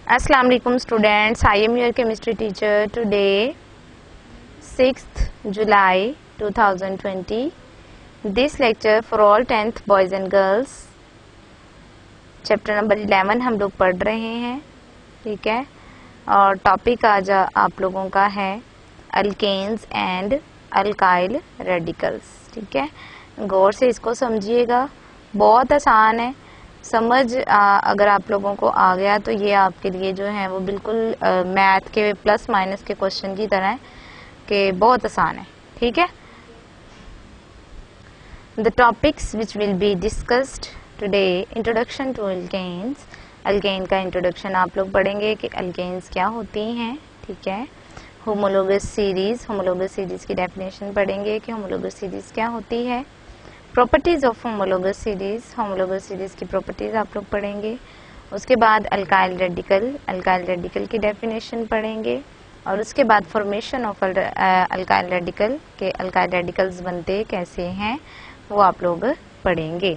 Assalamu alaikum students, I am your chemistry teacher. Today 6th July 2020. This lecture for all 10th boys and girls. Chapter number 11 हम लोग पढ़ रहे हैं, ठीक है। और टॉपिक आज आप लोगों का है अल्केन्स एंड अल्काइल रेडिकल्स, ठीक है। गौर से इसको समझिएगा, बहुत आसान है समझ। अगर आप लोगों को आ गया तो ये आपके लिए जो है वो बिल्कुल मैथ के प्लस माइनस के क्वेश्चन की तरह है कि बहुत आसान है, ठीक है। The topics which will be discussed today, introduction to alkanes. Alkane का इंट्रोडक्शन आप लोग पढ़ेंगे कि अल्केन्स क्या होती हैं, ठीक है। होमोलोगस सीरीज, होमोलोगस सीरीज की डेफिनेशन पढ़ेंगे कि होमोलोगस सीरीज क्या होती है। Properties of homologous series, homologous series की प्रॉपर्टीज आप लोग पढ़ेंगे। उसके बाद अल्काइल रेडिकल, अल्काइल रेडिकल की डेफिनेशन पढ़ेंगे। और उसके बाद फॉर्मेशन ऑफ अल्काइल रेडिकल के अल्काइल रेडिकल्स बनते कैसे हैं वो आप लोग पढ़ेंगे,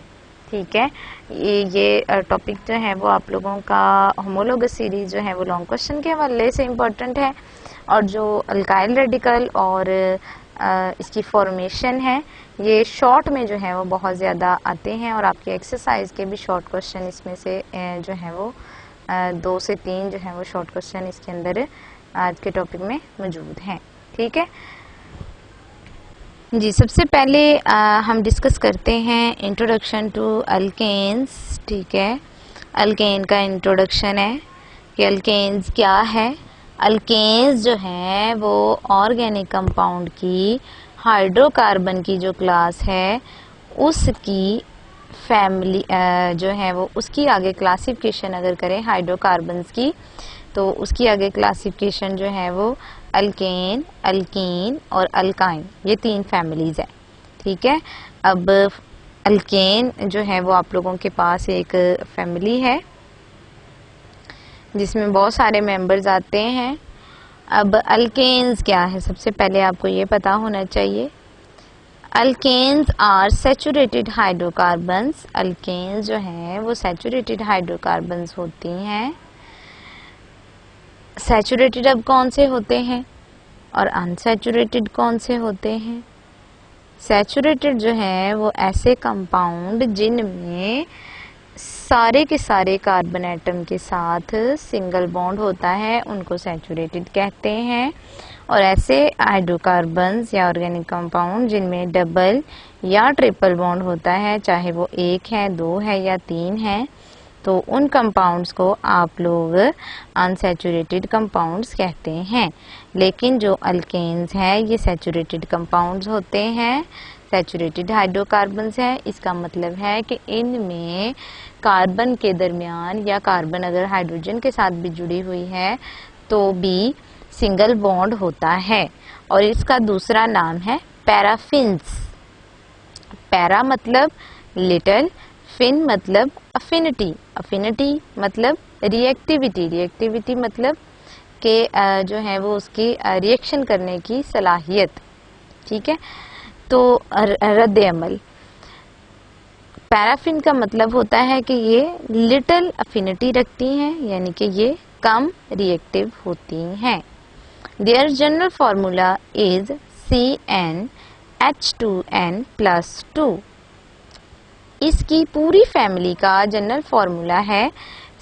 ठीक है। ये टॉपिक जो है वो आप लोगों का होमोलोगस सीरीज जो है वो लॉन्ग क्वेश्चन के हवाले से इम्पोर्टेंट है, और जो अल्काइल रेडिकल और इसकी फॉर्मेशन है ये शॉर्ट में जो है वो बहुत ज़्यादा आते हैं, और आपके एक्सरसाइज के भी शॉर्ट क्वेश्चन इसमें से जो है वो 2 से 3 जो है वो शॉर्ट क्वेश्चन इसके अंदर आज के टॉपिक में मौजूद हैं, ठीक है जी। सबसे पहले हम डिस्कस करते हैं इंट्रोडक्शन टू अल्केन्स, ठीक है। अल्केन का इंट्रोडक्शन है कि अल्केन्स क्या है। अल्केन्स जो है वो ऑर्गेनिक कंपाउंड की हाइड्रोकार्बन की जो क्लास है उसकी फैमिली जो है वो उसकी आगे क्लासिफिकेशन अगर करें हाइड्रोकार्बन्स की, तो उसकी आगे क्लासिफिकेशन जो है वो अल्केन, अल्कीन और अल्काइन, ये 3 फैमिलीज है, ठीक है। अब अल्केन जो है वो आप लोगों के पास एक फैमिली है जिसमें बहुत सारे मेंबर्स आते हैं। अब अल्केन्स क्या है, सबसे पहले आपको ये पता होना चाहिए। Alkanes are saturated hydrocarbons, alkanes जो हैं वो सैचुरेटेड हाइड्रोकार्बन्स होती हैं। सैचुरेटेड अब कौन से होते हैं और अनसैचुरेटेड कौन से होते हैं। सैचुरेटेड जो है वो ऐसे कंपाउंड जिनमें सारे के सारे कार्बन एटम के साथ सिंगल बॉन्ड होता है उनको सैचुरेटेड कहते हैं। और ऐसे हाइड्रोकार्बन्स या ऑर्गेनिक कंपाउंड जिनमें डबल या ट्रिपल बॉन्ड होता है, चाहे वो 1 है, 2 है या 3 है, तो उन कंपाउंड्स को आप लोग अनसैचुरेटेड कंपाउंड्स कहते हैं। लेकिन जो अल्केन्स हैं ये सैचुरेटेड कंपाउंड्स होते हैं, सैचुरेटेड हाइड्रोकार्बन्स हैं। इसका मतलब है कि इनमें कार्बन के दरमियान या कार्बन अगर हाइड्रोजन के साथ भी जुड़ी हुई है तो भी सिंगल बॉन्ड होता है, और इसका दूसरा नाम है पैराफिन्स। पैरा मतलब लिटिल, फिन मतलब अफिनिटी, अफिनिटी मतलब रिएक्टिविटी, रिएक्टिविटी मतलब के जो है वो उसकी रिएक्शन करने की सलाहियत, ठीक है। तो रद्द अमल, पैराफिन का मतलब होता है कि ये लिटिल अफिनिटी रखती हैं, यानी कि ये कम रिएक्टिव होती हैं। Their general formula is CnH2n+2। इसकी पूरी फैमिली का जनरल फार्मूला है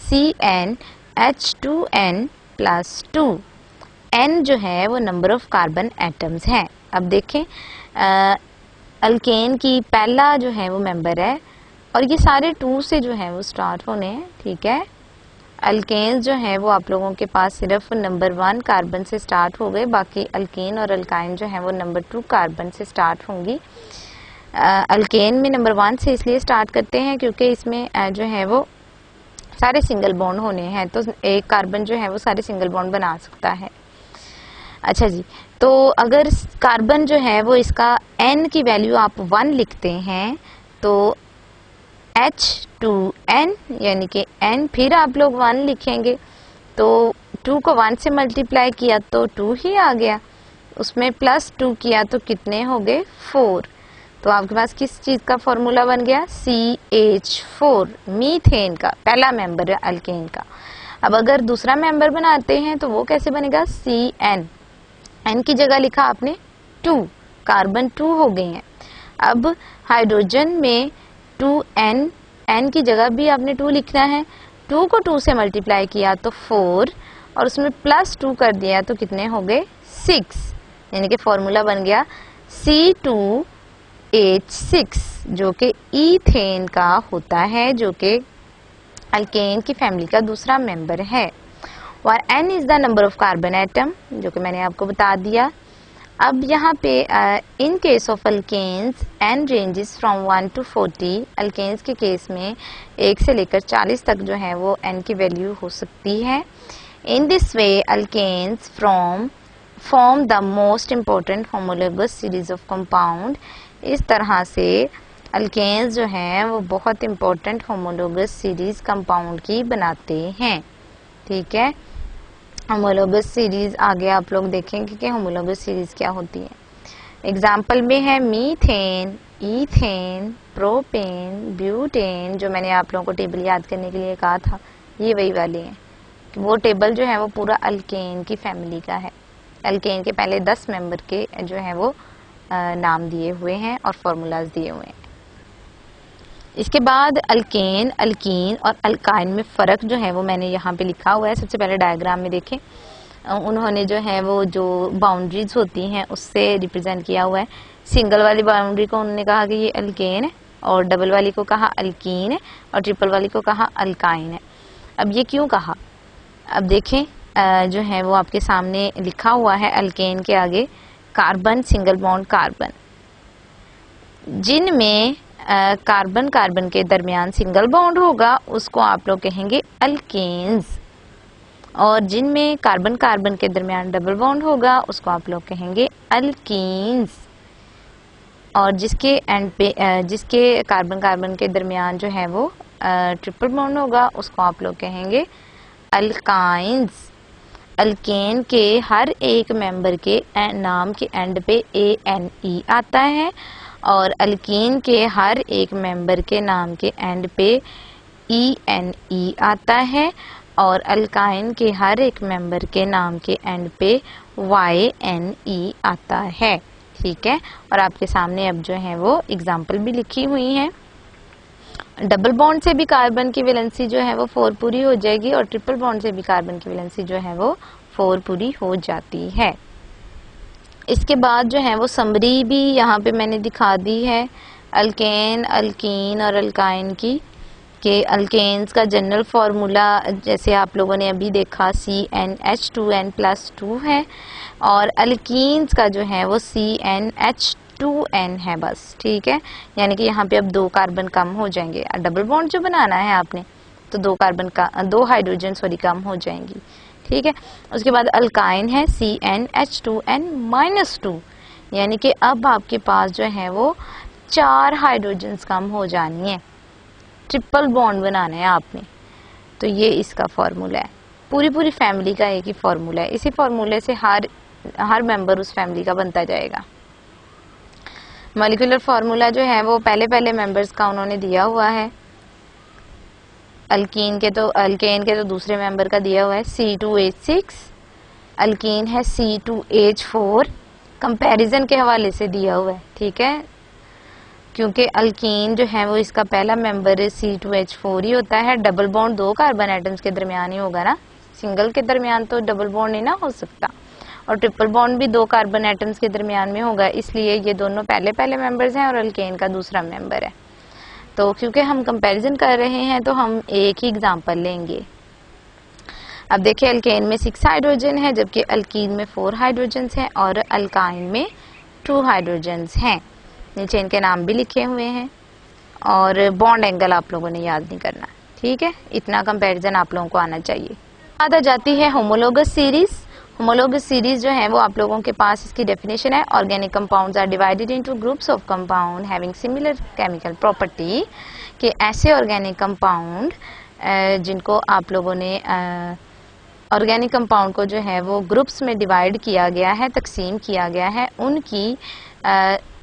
CnH2n+2। n जो है वो नंबर ऑफ कार्बन एटम्स है। अब देखें अल्केन की पहला जो है वो मेंबर है, और ये सारे 2 से जो है वो स्टार्ट होने हैं, ठीक है। अल्केन्स जो है वो आप लोगों के पास सिर्फ नंबर 1 कार्बन से स्टार्ट हो गए, बाकी अल्कीन और अल्काइन जो है वो नंबर 2 कार्बन से स्टार्ट होंगी। अल्केन में नंबर 1 से इसलिए स्टार्ट करते हैं क्योंकि इसमें जो है वो सारे सिंगल बॉन्ड होने हैं, तो एक कार्बन जो है वो सारे सिंगल बॉन्ड बना सकता है। अच्छा जी, तो अगर कार्बन जो है वो इसका n की वैल्यू आप 1 लिखते हैं तो H2n यानी कि n फिर आप लोग 1 लिखेंगे, तो 2 को 1 से मल्टीप्लाई किया तो 2 ही आ गया, उसमें +2 किया तो कितने हो गए 4। तो आपके पास किस चीज का फॉर्मूला बन गया CH4, मीथेन का पहला मेंबर है अल्केन का। अब अगर दूसरा मेंबर बनाते हैं तो वो कैसे बनेगा, CN, N की जगह लिखा आपने 2, कार्बन 2 हो गए हैं। अब हाइड्रोजन में 2N, N की जगह भी आपने 2 लिखना है, 2 को 2 से मल्टीप्लाई किया तो 4 और उसमें प्लस 2 कर दिया तो कितने हो गए 6, यानी कि फॉर्मूला बन गया C2H6 जो कि ईथेन का होता है, जो कि अल्केन की फैमिली का दूसरा मेंबर है। और N is the number of carbon atom, जो कि मैंने आपको बता दिया। अब यहाँ पे in case of alkanes N ranges from 1 to 40, alkanes के केस में 1 से लेकर 40 तक जो है वो N की वैल्यू हो सकती है। In this way alkanes form the most important homologous series of compound. इस तरह से अल्केन्स जो हैं वो बहुत इम्पोर्टेंट होमोलोगस सीरीज कंपाउंड की बनाते हैं। ठीक है, होमोलोगस सीरीज आगे आप लोग देखेंगे कि होमोलोगस सीरीज क्या होती है। एग्जाम्पल में है मीथेन, ईथेन, प्रोपेन, ब्यूटेन, जो मैंने आप लोगों को टेबल याद करने के लिए कहा था, ये वही वाले हैं। वो टेबल जो है वो पूरा अल्केन की फैमिली का है। अल्केन के पहले 10 मेंबर के जो है वो नाम दिए हुए हैं और फॉर्मूलाज दिए हुए हैं। इसके बाद अल्केन, अल्कीन और अल्काइन में फ़र्क जो है वो मैंने यहाँ पे लिखा हुआ है। सबसे पहले डायग्राम में देखें, उन्होंने जो है वो जो बाउंड्रीज होती हैं उससे रिप्रेजेंट किया हुआ है। सिंगल वाली बाउंड्री को उन्होंने कहा कि ये अल्केन है, और डबल वाली को कहा अल्कीन है, और ट्रिपल वाली को कहा अल्काइन है। अब ये क्यों कहा, अब देखें जो है वो आपके सामने लिखा हुआ है। अल्केन के आगे कार्बन, सिंगल बॉन्ड कार्बन, जिनमें कार्बन कार्बन के दरमियान सिंगल बॉन्ड होगा उसको आप लोग कहेंगे अल्केन्स, और जिनमें कार्बन कार्बन के दरमियान डबल बॉन्ड होगा उसको आप लोग कहेंगे अल्कीन्स, और जिसके एंड पे जिसके कार्बन कार्बन के दरमियान जो है वो ट्रिपल बॉन्ड होगा उसको आप लोग कहेंगे अल्काइन्स। अल्केन के हर एक मेंबर के नाम के एंड पे ANE आता है, और अल्कीन के हर एक मेंबर के नाम के एंड पे ENE आता है, और अल्काइन के हर एक मेंबर के नाम के एंड पे YNE आता है। ठीक है, और आपके सामने अब जो है वो एग्जाम्पल भी लिखी हुई है। डबल बॉन्ड से भी कार्बन की वैलेंसी जो है वो 4 पूरी हो जाएगी, और ट्रिपल बॉन्ड से भी कार्बन की वैलेंसी जो है वो 4 पूरी हो जाती है। इसके बाद जो है वो समरी भी यहाँ पे मैंने दिखा दी है अल्केन, अल्कीन और अल्काइन की, कि अल्केन्स का जनरल फार्मूला जैसे आप लोगों ने अभी देखा CnH2n+2 है, और अल्कीन्स का जो है वो CnH2n है बस। ठीक है, यानी कि यहाँ पे अब 2 कार्बन कम हो जाएंगे। डबल बॉन्ड जो बनाना है आपने तो 2 हाइड्रोजन कम हो जाएंगी। ठीक है, उसके बाद अल्काइन है CnH2n-2, यानी कि अब आपके पास जो है वो 4 हाइड्रोजन्स कम हो जानी है। ट्रिपल बॉन्ड बनाना है आपने, तो ये इसका फॉर्मूला है। पूरी फैमिली का एक ही फॉर्मूला है, इसी फॉर्मूले से हर मेंबर उस फैमिली का बनता जाएगा। मॉलिक्यूलर फार्मूला जो है वो पहले मेंबर्स का उन्होंने दिया हुआ है। अल्केन के तो दूसरे मेंबर का दिया हुआ है C2H6, अल्कीन है C2H4, कंपैरिजन के हवाले से दिया हुआ है। ठीक है, क्योंकि अल्कीन जो है वो इसका पहला मेंबर C2H4 ही होता है। डबल बॉन्ड 2 कार्बन एटम्स के दरमियान ही होगा ना, सिंगल के दरमियान तो डबल बॉन्ड नहीं ना हो सकता, और ट्रिपल बॉन्ड भी 2 कार्बन एटम्स के दरमियान में होगा, इसलिए ये दोनों पहले मेंबर्स हैं और अल्केन का दूसरा मेंबर है। तो क्योंकि हम कंपैरिजन कर रहे हैं तो हम एक ही एग्जांपल लेंगे। अब देखिए, अल्केन में 6 हाइड्रोजन है, जबकि अल्कीन में 4 हाइड्रोजन्स हैं, और अल्काइन में 2 हाइड्रोजन्स हैं। नीचे इनके नाम भी लिखे हुए हैं, और बॉन्ड एंगल आप लोगों ने याद नहीं करना। ठीक है, इतना कंपैरिजन आप लोगों को आना चाहिए। बाद आ जाती है होमोलोगस सीरीज। होमोलोगस सीरीज जो है वो आप लोगों के पास इसकी डेफिनेशन है, organic compounds are divided into groups of compound having similar chemical property, कि ऐसे ऑर्गेनिक कंपाउंड जिनको आप लोगों ने ऑर्गेनिक कंपाउंड को जो है वो ग्रुप्स में डिवाइड किया गया है, तकसीम किया गया है, उनकी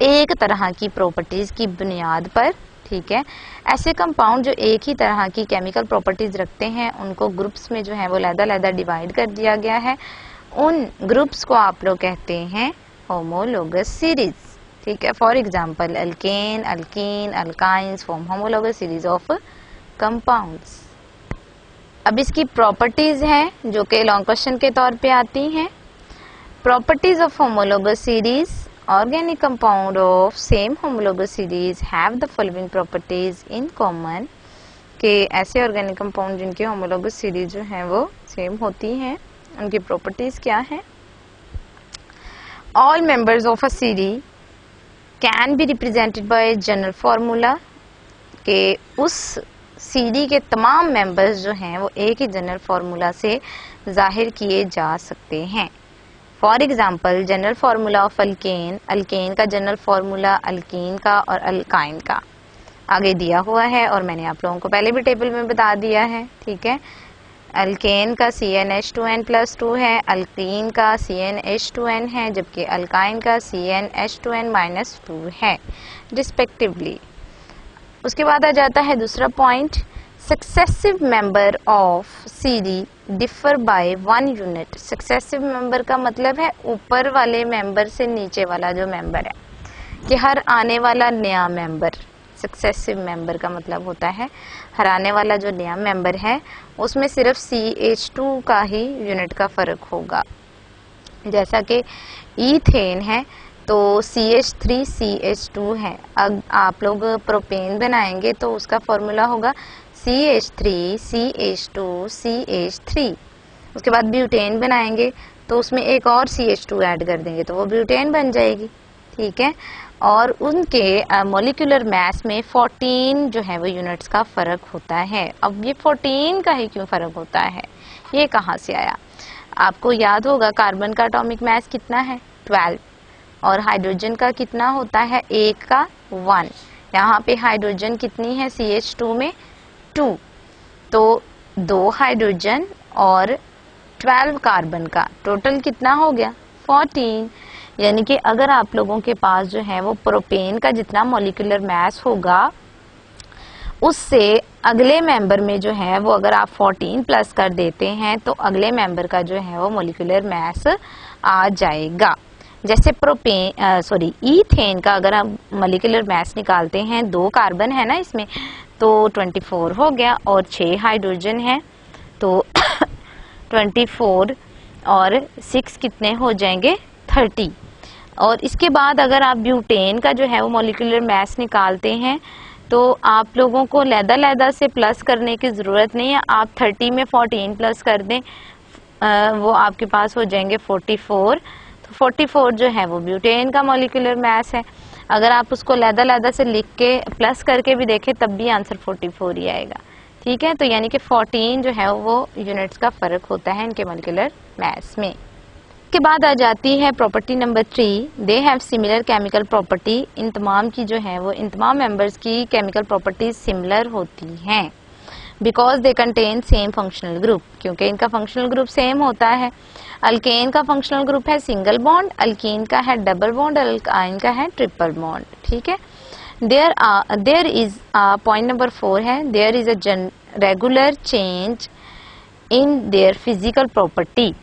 एक तरह की प्रॉपर्टीज की बुनियाद पर। ठीक है। ऐसे कंपाउंड जो एक ही तरह की केमिकल प्रॉपर्टीज रखते हैं उनको ग्रुप्स में जो है वो अलग-अलग डिवाइड कर दिया गया है। उन ग्रुप्स को आप लोग कहते हैं होमोलोगस सीरीज, ठीक है। For example alkane, alkyne, alkynes form homologous series of compounds. अब इसकी प्रॉपर्टीज हैं जो कि लॉन्ग क्वेश्चन के तौर पे आती हैं। Properties of homologous series, organic compound of same homologous series have the following properties in common, कि ऐसे ऑर्गेनिक कंपाउंड जिनकी होमोलोगस सीरीज जो है वो सेम होती हैं, उनकी प्रॉपर्टीज क्या है। All members of a series can be represented by general formula, के उस सीरी के तमाम मेंबर्स जो हैं वो एक ही जनरल फार्मूला से जाहिर किए जा सकते हैं। For example general formula of alkane, alkane का जनरल फार्मूला अल्कीन का और अल्काइन का आगे दिया हुआ है और मैंने आप लोगों को पहले भी टेबल में बता दिया है, ठीक है। अल्केन का CnH2n+2 है, अल्कीन का CnH2n है, जबकि अल्काइन का CnH2n-2 है रिस्पेक्टिवली। उसके बाद आ जाता है दूसरा point, successive member of series differ by 1 unit. Successive member का मतलब है ऊपर वाले मेंबर से नीचे वाला जो मेंबर है, कि हर आने वाला नया मेंबर, सक्सेसिव मेंबर का मतलब होता है हर आने वाला जो नया मेंबर है उसमें सिर्फ CH2 का ही यूनिट का फर्क होगा। जैसा कि ईथेन है तो CH3CH2 है। अब आप लोग प्रोपेन बनाएंगे तो उसका फॉर्मूला होगा CH3CH2CH3। उसके बाद ब्यूटेन बनाएंगे तो उसमें एक और CH2 ऐड कर देंगे तो वो ब्यूटेन बन जाएगी, ठीक है। और उनके मॉलिक्यूलर मास में 14 जो है वो यूनिट्स का फर्क होता है। अब ये 14 का ही क्यों फर्क होता है, ये कहाँ से आया? आपको याद होगा कार्बन का एटॉमिक मास कितना है 12 और हाइड्रोजन का कितना होता है 1 का 1। यहाँ पे हाइड्रोजन कितनी है CH2 में 2, तो 2 हाइड्रोजन और 12 कार्बन का टोटल कितना हो गया 14। यानी कि अगर आप लोगों के पास जो है वो प्रोपेन का जितना मॉलिक्यूलर मास होगा उससे अगले मेंबर में जो है वो अगर आप 14 प्लस कर देते हैं तो अगले मेंबर का जो है वो मॉलिक्यूलर मास आ जाएगा। जैसे ईथेन का अगर आप मॉलिक्यूलर मास निकालते हैं 2 कार्बन है ना इसमें तो 24 हो गया और 6 हाइड्रोजन है तो 24 और 6 कितने हो जाएंगे 30। और इसके बाद अगर आप ब्यूटेन का जो है वो मॉलिक्यूलर मास निकालते हैं तो आप लोगों को लैदा से प्लस करने की ज़रूरत नहीं है, आप 30 में 14 प्लस कर दें वो आपके पास हो जाएंगे 44। तो 44 जो है वो ब्यूटेन का मॉलिक्यूलर मास है। अगर आप उसको लैदा से लिख के प्लस करके भी देखें तब भी आंसर 44 ही आएगा, ठीक है। तो यानी कि 14 जो है वो यूनिट्स का फर्क होता है इनके मॉलिक्यूलर मास में। के बाद आ जाती है property number 3, they have similar chemical property. इन तमाम की जो है वो इन तमाम मेंबर्स की केमिकल प्रॉपर्टीज सिमिलर होती हैं because they contain same functional group, क्योंकि इनका फंक्शनल ग्रुप सेम होता है। अल्केन का फंक्शनल ग्रुप है सिंगल बॉन्ड, अल्कीन का है डबल बॉन्ड, अल्काइन का है ट्रिपल बॉन्ड, ठीक है। देयर इज पॉइंट नंबर 4 है, there is a regular change in their physical property.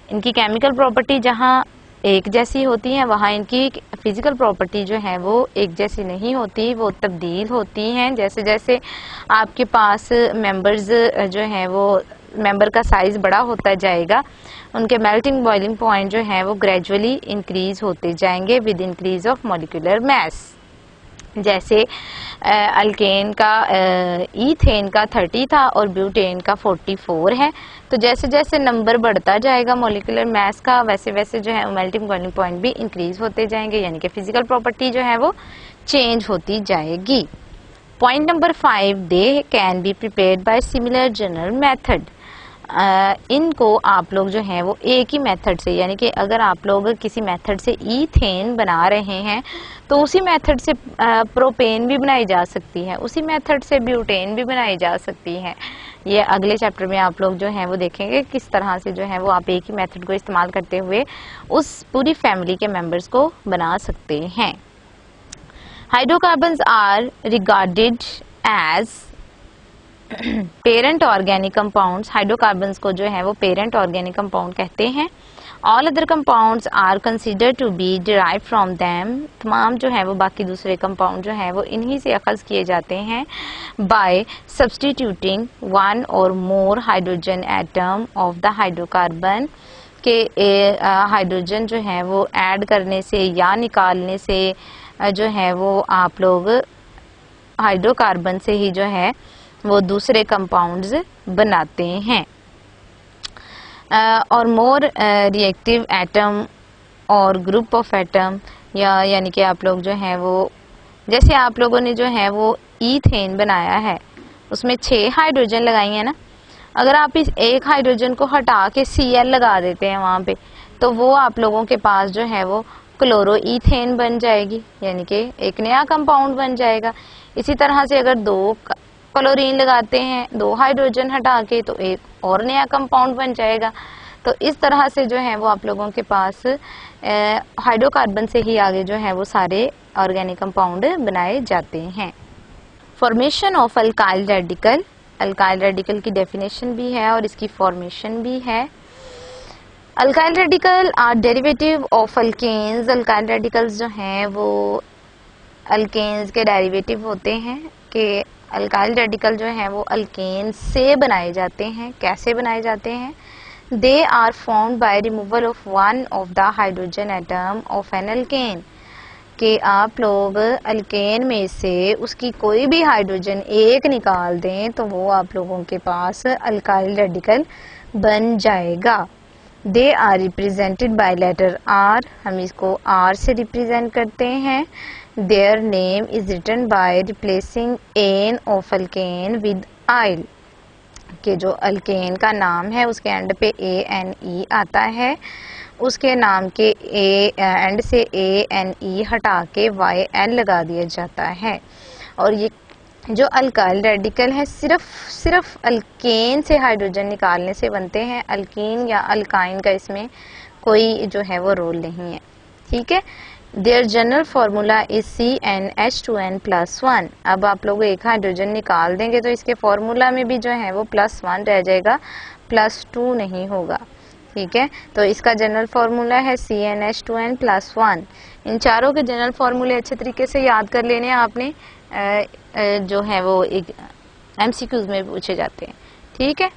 इनकी केमिकल प्रॉपर्टी जहाँ एक जैसी होती है वहाँ इनकी फिजिकल प्रॉपर्टी जो है वो एक जैसी नहीं होती, वो तब्दील होती हैं। जैसे जैसे आपके पास मेंबर्स जो है वो मेंबर का साइज बड़ा होता जाएगा, उनके मेल्टिंग बॉइलिंग पॉइंट जो है वो ग्रेजुअली इंक्रीज होते जाएंगे with increase of molecular mass. जैसे अल्केन का ईथेन का 30 था और ब्यूटेन का 44 है, तो जैसे जैसे नंबर बढ़ता जाएगा मॉलिक्यूलर मास का वैसे वैसे जो है मेल्टिंग बॉइलिंग पॉइंट भी इंक्रीज होते जाएंगे, यानी कि फिजिकल प्रॉपर्टी जो है वो चेंज होती जाएगी। Point number 5, they can be prepared by similar general method. इनको आप लोग जो है वो एक ही मेथड से, यानी कि अगर आप लोग किसी मेथड से ईथेन बना रहे हैं तो उसी मेथड से प्रोपेन भी बनाई जा सकती है, उसी मेथड से ब्यूटेन भी बनाई जा सकती है। ये अगले चैप्टर में आप लोग जो है वो देखेंगे किस तरह से जो है वो आप एक ही मेथड को इस्तेमाल करते हुए उस पूरी फैमिली के मेंबर्स को बना सकते हैं। Hydrocarbons are regarded as parent organic compounds, hydrocarbons को जो है वो पेरेंट ऑर्गेनिक कंपाउंड कहते हैं। All other compounds are considered to be derive from them, तमाम जो है वो बाकी दूसरे कंपाउंड जो है वो इन्हीं से अखज़ किए जाते हैं बाय सब्सटीट्यूटिंग वन और more hydrogen atom of the hydrocarbon, के हाइड्रोजन जो है वो ऐड करने से या निकालने से जो है वो आप लोग हाइड्रोकार्बन से ही जो है वो दूसरे कंपाउंड्स बनाते हैं। और मोर रिएक्टिव एटम और ग्रुप ऑफ एटम, या यानी कि आप लोग जो है वो, जैसे आप लोगों ने जो है वो ईथेन बनाया है उसमें 6 हाइड्रोजन लगाई है ना, अगर आप इस एक हाइड्रोजन को हटा के Cl लगा देते हैं वहां पे, तो वो आप लोगों के पास जो है वो क्लोरो ईथेन बन जाएगी, यानी कि एक नया कंपाउंड बन जाएगा। इसी तरह से अगर 2 क्लोरीन लगाते हैं, 2 हाइड्रोजन हटा के, तो एक और नया कंपाउंड बन जाएगा। तो इस तरह से जो है वो आप लोगों के पास हाइड्रोकार्बन से ही आगे जो है वो सारे ऑर्गेनिक कंपाउंड बनाए जाते हैं। Formation of alkyl radical, alkyl radical की डेफिनेशन भी है और इसकी फॉर्मेशन भी है। Alkyl radical are derivative of alkanes, alkyl radicals जो हैं वो अल्केन्स के डेरिवेटिव होते हैं कि अल्काइल रेडिकल जो है वो अल्केन से बनाए जाते हैं। कैसे बनाए जाते हैं? They are formed by removal of one of the hydrogen atom of an alkane, कि आप लोग अल्केन में से उसकी कोई भी हाइड्रोजन एक निकाल दें तो वो आप लोगों के पास अल्काइल रेडिकल बन जाएगा। They are represented by letter R, हम इसको आर से रिप्रेजेंट करते हैं। Their name is written by replacing ane of alkane with yl, कि जो अल्केन का नाम है उसके एंड पे ANE आता है, उसके नाम के एंड से ANE हटा के YN लगा दिया जाता है। और ये जो अल्काइल रेडिकल है सिर्फ अल्केन से हाइड्रोजन निकालने से बनते हैं, अल्कीन या अल्काइन का इसमें कोई जो है वो रोल नहीं है। ठीक है। Their general formula is CnH2n+1। अब आप लोग एक हाइड्रोजन निकाल देंगे तो इसके फार्मूला में भी जो है वो +1 रह जाएगा, +2 नहीं होगा। ठीक है, तो इसका जनरल फार्मूला है CnH2n+1। इन चारों के जनरल फार्मूले अच्छे तरीके से याद कर लेने आपने, जो है वो एक MCQs में पूछे जाते हैं। ठीक है,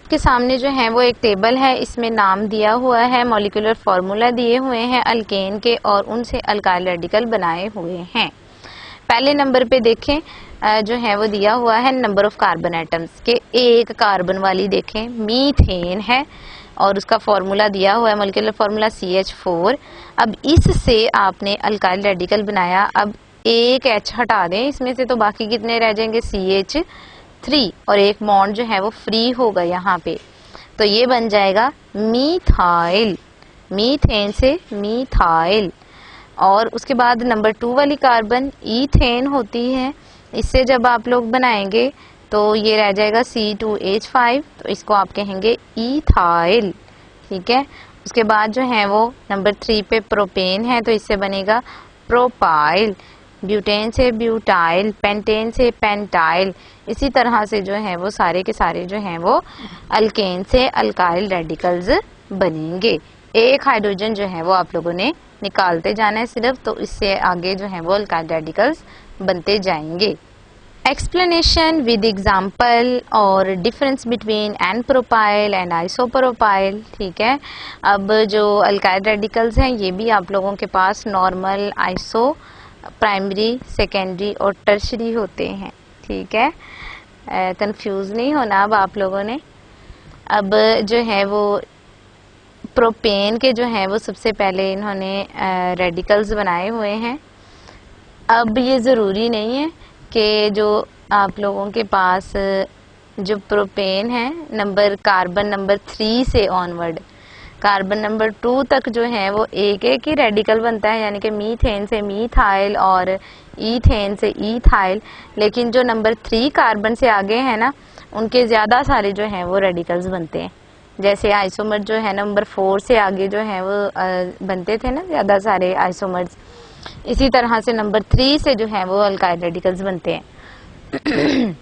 के सामने जो है वो एक टेबल है, इसमें नाम दिया हुआ है, मॉलिक्यूलर फार्मूला दिए हुए हैं अल्केन के और उनसे अल्काइल रेडिकल बनाए हुए हैं। पहले नंबर पे देखें जो है वो दिया हुआ है नंबर ऑफ कार्बन एटम्स के, एक कार्बन वाली देखें मीथेन है और उसका फार्मूला दिया हुआ है मॉलिक्यूलर फार्मूला CH4। अब इससे आपने अल्काइल रेडिकल बनाया, अब एक H हटा दें इसमें से तो बाकी कितने रह जाएंगे CH3 और एक बॉन्ड जो है वो फ्री होगा यहाँ पे, तो ये बन जाएगा मीथाइल, मीथेन से मीथाइल। और उसके बाद नंबर 2 वाली कार्बन ईथेन होती है, इससे जब आप लोग बनाएंगे तो ये रह जाएगा C2H5, तो इसको आप कहेंगे ईथाइल। ठीक है, उसके बाद जो है वो नंबर 3 पे प्रोपेन है, तो इससे बनेगा प्रोपाइल। ब्यूटेन से ब्यूटाइल, पेंटेन से पेंटाइल। इसी तरह से जो है वो सारे के सारे जो हैं वो अल्केन से अल्काइल रेडिकल्स बनेंगे। एक हाइड्रोजन जो है वो आप लोगों ने निकालते जाना है सिर्फ, तो इससे आगे जो है वो अल्काइल रेडिकल्स बनते जाएंगे। एक्सप्लेनेशन विद एग्जाम्पल और difference between n propyl and isopropyl. ठीक है, अब जो अल्काइल रेडिकल्स हैं ये भी आप लोगों के पास नॉर्मल, आइसो, प्राइमरी, सेकेंडरी और टर्शरी होते हैं। ठीक है, कंफ्यूज नहीं होना अब आप लोगों ने। अब जो है वो प्रोपेन के जो है वो सबसे पहले इन्होंने रेडिकल्स बनाए हुए हैं। अब ये ज़रूरी नहीं है कि जो आप लोगों के पास जो प्रोपेन है नंबर कार्बन नंबर 3 से ऑनवर्ड कार्बन नंबर 2 तक जो है वो एक एक ही रेडिकल बनता है, यानी कि मीथेन से मीथाइल और ईथेन से ईथाइल। लेकिन जो नंबर 3 कार्बन से आगे है ना, उनके ज़्यादा सारे जो हैं वो रेडिकल्स बनते हैं। जैसे आइसोमर जो है नंबर 4 से आगे जो है वो बनते थे ना ज़्यादा सारे आइसोमर्स, इसी तरह से नंबर 3 से जो है वो अल्काइल रेडिकल्स बनते हैं।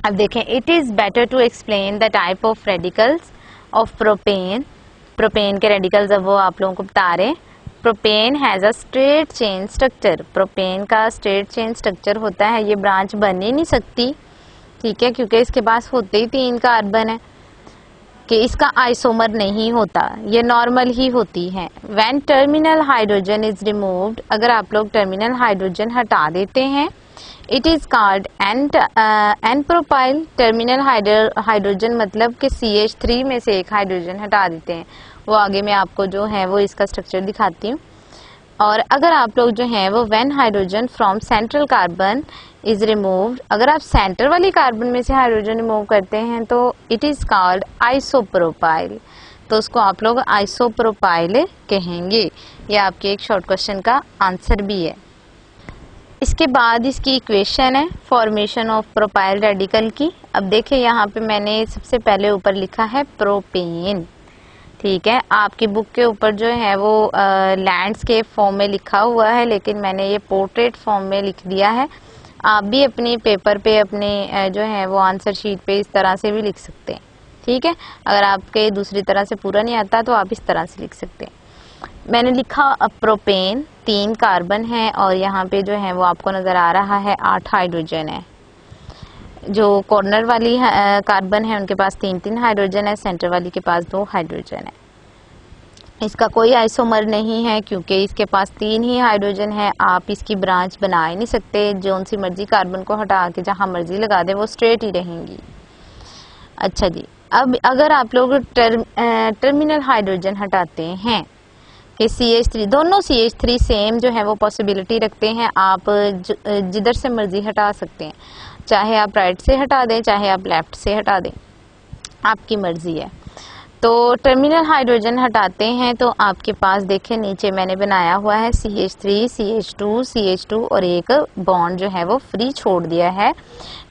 अब देखें, it is better to explain the type of radicals of propane. Propane के रेडिकल्स अब वो आप लोगों को बता रहे हैं। Propane has a straight chain structure. Propane का स्ट्रेट चेन स्ट्रक्चर होता है, ये ब्रांच बन ही नहीं सकती, ठीक है, क्योंकि इसके पास होते ही 3 कार्बन है, कि इसका आइसोमर नहीं होता, ये नॉर्मल ही होती है। When terminal hydrogen is removed, अगर आप लोग टर्मिनल हाइड्रोजन हटा देते हैं, it is called an propyl. Terminal hydrogen मतलब कि CH3 में से एक हाइड्रोजन हटा देते हैं, वो आगे मैं आपको जो है वो इसका स्ट्रक्चर दिखाती हूँ। और अगर आप लोग जो है वो when hydrogen from central carbon is removed, अगर आप सेंटर वाली कार्बन में से हाइड्रोजन रिमूव करते हैं तो इट इज कॉल्ड आइसोप्रोपाइल। तो उसको आप लोग आइसोप्रोपाइल कहेंगे। ये आपके एक शॉर्ट क्वेश्चन का आंसर भी है। इसके बाद इसकी इक्वेशन है फॉर्मेशन ऑफ प्रोपाइल रेडिकल की। अब देखिए यहाँ पे मैंने सबसे पहले ऊपर लिखा है प्रोपेन, ठीक है। आपकी बुक के ऊपर जो है वो लैंडस्केप फॉर्म में लिखा हुआ है, लेकिन मैंने ये पोर्ट्रेट फॉर्म में लिख दिया है। आप भी अपने पेपर पे अपने जो है वो आंसर शीट पे इस तरह से भी लिख सकते हैं, ठीक है। अगर आपके दूसरी तरह से पूरा नहीं आता तो आप इस तरह से लिख सकते हैं। मैंने लिखा प्रोपेन 3 कार्बन है और यहाँ पे जो है वो आपको नजर आ रहा है 8 हाइड्रोजन है। जो कॉर्नर वाली कार्बन है उनके पास 3-3 हाइड्रोजन है, सेंटर वाली के पास 2 हाइड्रोजन है। इसका कोई आइसोमर नहीं है क्योंकि इसके पास 3 ही हाइड्रोजन है। आप इसकी ब्रांच बना ही नहीं सकते, जो सी मर्जी कार्बन को हटा के जहां मर्जी लगा दे वो स्ट्रेट ही रहेंगी। अच्छा जी, अब अगर आप लोग टर्मिनल हाइड्रोजन हटाते हैं कि CH3, दोनों CH3 सेम जो है वो पॉसिबिलिटी रखते हैं, आप जिधर से मर्जी हटा सकते हैं, चाहे आप राइट से हटा दें चाहे आप लेफ्ट से हटा दें, आपकी मर्जी है। तो टर्मिनल हाइड्रोजन हटाते हैं तो आपके पास देखें नीचे मैंने बनाया हुआ है CH3 CH2 CH2 और एक बॉन्ड जो है वो फ्री छोड़ दिया है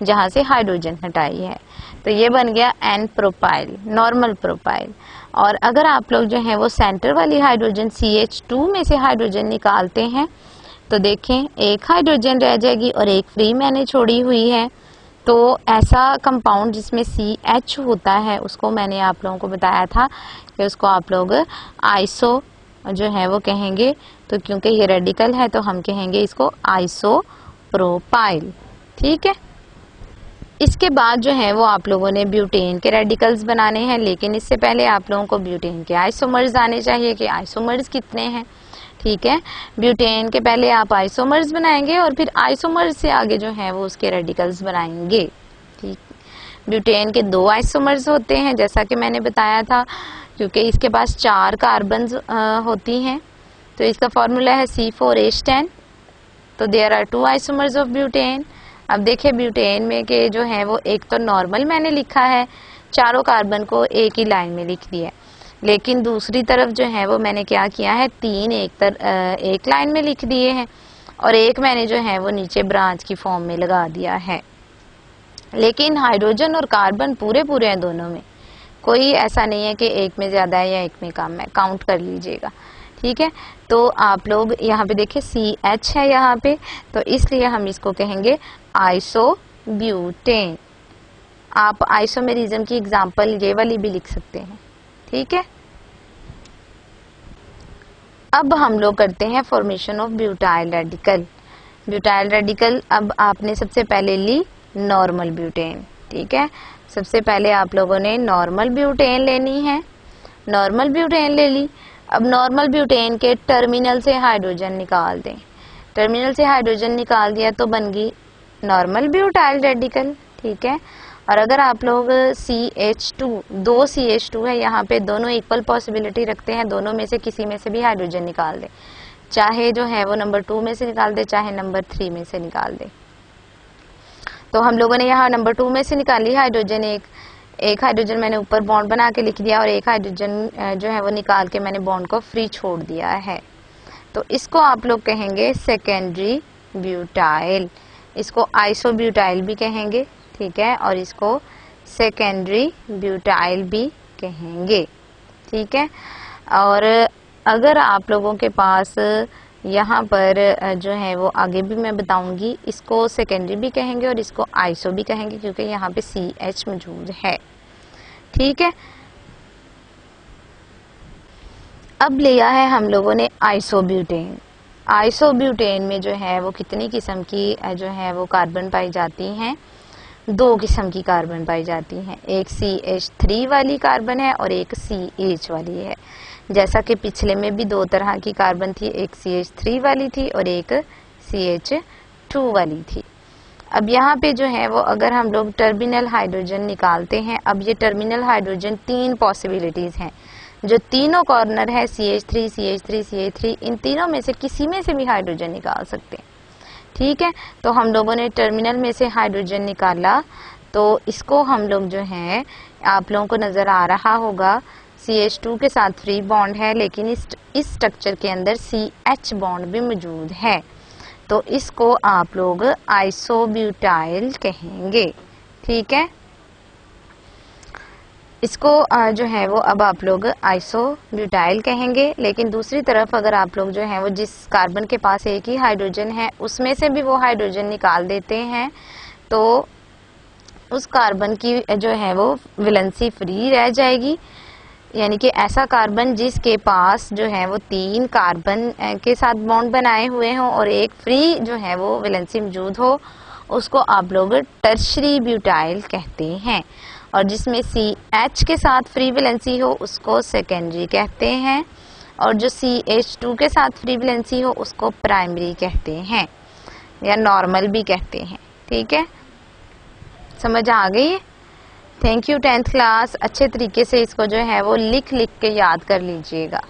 जहां से हाइड्रोजन हटाई है, तो ये बन गया एन प्रोपाइल, नॉर्मल प्रोपाइल। और अगर आप लोग जो है वो सेंटर वाली हाइड्रोजन CH2 में से हाइड्रोजन निकालते हैं तो देखें एक हाइड्रोजन रह जाएगी और एक फ्री मैंने छोड़ी हुई है। तो ऐसा कंपाउंड जिसमें CH होता है उसको मैंने आप लोगों को बताया था कि उसको आप लोग आइसो जो है वो कहेंगे। तो क्योंकि ये रेडिकल है तो हम कहेंगे इसको आइसोप्रोपाइल, ठीक है। इसके बाद जो है वो आप लोगों ने ब्यूटेन के रेडिकल्स बनाने हैं, लेकिन इससे पहले आप लोगों को ब्यूटेन के आइसोमर्स आने चाहिए कि आइसोमर्स कितने हैं, ठीक है। ब्यूटेन के पहले आप आइसोमर्स बनाएंगे और फिर आइसोमर्स से आगे जो है वो उसके रेडिकल्स बनाएंगे, ठीक। ब्यूटेन के 2 आइसोमर्स होते हैं जैसा कि मैंने बताया था, क्योंकि इसके पास 4 कार्बन्स होती हैं, तो इसका फॉर्मूला है C4H10। तो there are 2 isomers of butane. अब देखिए ब्यूटेन में के जो है वो एक तो नॉर्मल मैंने लिखा है, चारों कार्बन को एक ही लाइन में लिख दिया, लेकिन दूसरी तरफ जो है वो मैंने क्या किया है 3 एक लाइन में लिख दिए हैं और एक मैंने जो है वो नीचे ब्रांच की फॉर्म में लगा दिया है। लेकिन हाइड्रोजन और कार्बन पूरे पूरे हैं दोनों में, कोई ऐसा नहीं है कि एक में ज्यादा है या एक में कम है, काउंट कर लीजिएगा, ठीक है। तो आप लोग यहाँ पे देखिए CH है यहाँ पे, तो इसलिए हम इसको कहेंगे आइसोब्यूटेन। आप आइसोमेरिज्म की एग्जांपल ये वाली भी लिख सकते हैं, ठीक है। अब हम लोग करते हैं formation of butyl radical. Butyl radical अब आपने सबसे पहले ली नॉर्मल ब्यूटेन, ठीक है। सबसे पहले आप लोगों ने नॉर्मल ब्यूटेन लेनी है, नॉर्मल ब्यूटेन ले ली। अब नॉर्मल ब्यूटेन के टर्मिनल से हाइड्रोजन निकाल दें, टर्मिनल से हाइड्रोजन निकाल दिया तो बन गई नॉर्मल ब्यूटाइल रेडिकल, ठीक है। और अगर आप लोग CH2, 2 CH2 है यहाँ पे, दोनों इक्वल पॉसिबिलिटी रखते हैं, दोनों में से किसी में से भी हाइड्रोजन निकाल दे, चाहे जो है वो नंबर 2 में से निकाल दे चाहे नंबर 3 में से निकाल दे। तो हम लोगों ने यहाँ नंबर 2 में से निकाली हाइड्रोजन, एक हाइड्रोजन मैंने ऊपर बॉन्ड बना के लिख दिया और एक हाइड्रोजन जो है वो निकाल के मैंने बॉन्ड को फ्री छोड़ दिया है। तो इसको आप लोग कहेंगे सेकेंडरी ब्यूटाइल, इसको आइसोब्यूटाइल भी कहेंगे, ठीक है, और इसको सेकेंडरी ब्यूटाइल भी कहेंगे, ठीक है। और अगर आप लोगों के पास यहाँ पर जो है वो आगे भी मैं बताऊंगी, इसको सेकेंडरी भी कहेंगे और इसको आइसो भी कहेंगे क्योंकि यहाँ पे CH मौजूद है। ठीक है, अब लिया है हम लोगों ने आइसोब्यूटेन। आइसोब्यूटेन में जो है वो कितनी किस्म की जो है वो कार्बन पाई जाती हैं? 2 किस्म की कार्बन पाई जाती हैं, एक CH3 वाली कार्बन है और एक CH वाली है। जैसा कि पिछले में भी 2 तरह की कार्बन थी, एक CH3 वाली थी और एक CH2 वाली थी। अब यहाँ पे जो है वो अगर हम लोग टर्मिनल हाइड्रोजन निकालते हैं, अब ये टर्मिनल हाइड्रोजन 3 पॉसिबिलिटीज हैं, जो तीनों कॉर्नर है CH3 CH3 CH3, इन तीनों में से किसी में से भी हाइड्रोजन निकाल सकते हैं। ठीक है, तो हम लोगों ने टर्मिनल में से हाइड्रोजन निकाला, तो इसको हम लोग जो है, आप लोगों को नजर आ रहा होगा CH2 के साथ फ्री बॉन्ड है, लेकिन इस स्ट्रक्चर के अंदर CH बॉन्ड भी मौजूद है, तो इसको आप लोग आइसोब्यूटाइल कहेंगे। ठीक है, इसको जो है वो अब आप लोग आइसोब्यूटाइल कहेंगे। लेकिन दूसरी तरफ अगर आप लोग जो है वो जिस कार्बन के पास एक ही हाइड्रोजन है उसमें से भी वो हाइड्रोजन निकाल देते हैं, तो उस कार्बन की जो है वो वैलेंसी फ्री रह जाएगी। यानी कि ऐसा कार्बन जिसके पास जो है वो 3 कार्बन के साथ बॉन्ड बनाए हुए हों और एक फ्री जो है वो वैलेंसी मौजूद हो, उसको आप लोग टर्शरी ब्यूटाइल कहते हैं। और जिसमें CH के साथ फ्री वैलेंसी हो उसको सेकेंडरी कहते हैं, और जो CH2 के साथ फ्री वैलेंसी हो उसको प्राइमरी कहते हैं या नॉर्मल भी कहते हैं। ठीक है, समझ आ गई? Thank you 10th class. अच्छे तरीके से इसको जो है वो लिख के याद कर लीजिएगा।